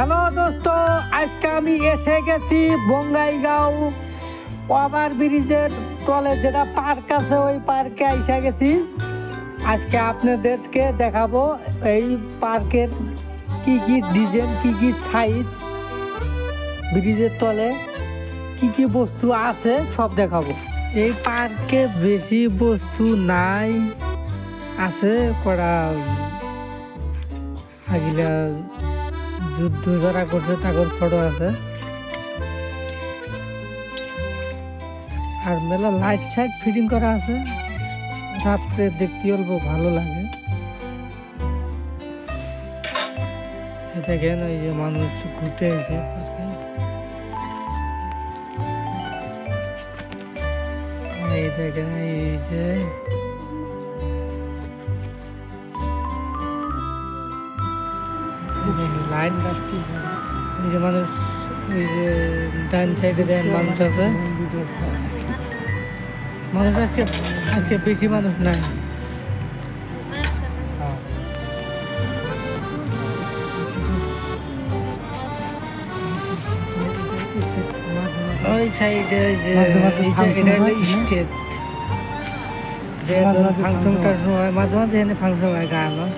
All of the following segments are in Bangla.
হ্যালো দোস্ত, আজকে আমি এসে গেছি বঙ্গাইগাঁও ওভার ব্রিজের তলে যেটা পার্ক আছে, ওই পার্কে এসে গেছি। আজকে আপনাদেরকে দেখাবো এই পার্কের কি কি ডিজাইন, কি কি সাইজ, ব্রিজের তলে কি কি বস্তু আছে সব দেখাবো। এই পার্কে বেশি বস্তু নাই, আছে করা আগিলা যুদ্ধ যারা করছে তাদের ফটো আছে, আর মেলা লাইট সাইট ফিটিং করা আছে। রাত্রে দেখতে অল্প ভালো লাগে। দেখেন ওই যে মানুষ ঘুরতে এসে এই দেখেন, এই যে লাইন আসতেছে, এই যে মানুষ, এই যে ডান সাইডে দেন মানুষ আছে। মানুষ আজকে আজকে বেশি মানুষ নাই। ওই সাইডে যে এটা হলো স্টেজ, ফাংশনটার সময় মাঝে মাঝে এখানে ফাংশন হয়, গান হয়।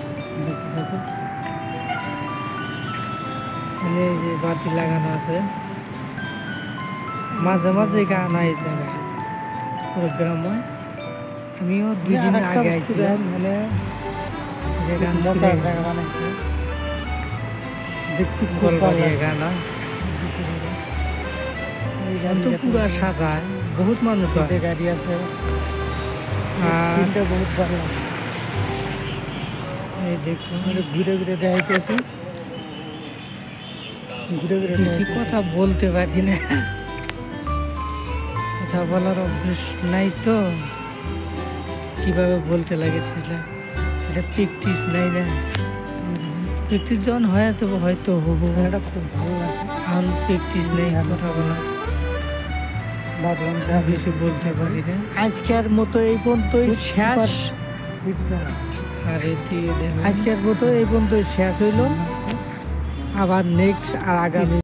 এই যে বাতি লাগানো আছে, মাঝে মাঝে গান হয় এই জায়গায় প্রোগ্রাম হয়। আমিও 2 দিন আগে আইছিলাম, মানে গান বানাইছে, দেখতে খুব ভালো লাগে। গান তো পুরো সাজায়, বহুত মানুষ গাড়ি আছে, বহুত ভালো লাগে। এই দেখুন ঘুরে ঘুরে দেখাইতেছি, ঘুরে ঘুরে কথা বলতে পারি না, কথা বলার অভ্যাস নাই তো কিভাবে বলতে লাগে সেটা প্র্যাকটিস নাই না। প্র্যাকটিস যখন হয় তো হয়তো হবো, এটা খুব ভালো লাগে। এখন প্র্যাকটিস নেই কথা বলা, ভাবলাম যা বেশি বলতে পারি না। আজকের মতো এই পর্যন্তই শেষ, আর আজকের মতো এই পর্যন্তই শেষ হইল। আবার নেক্সট আর আগামী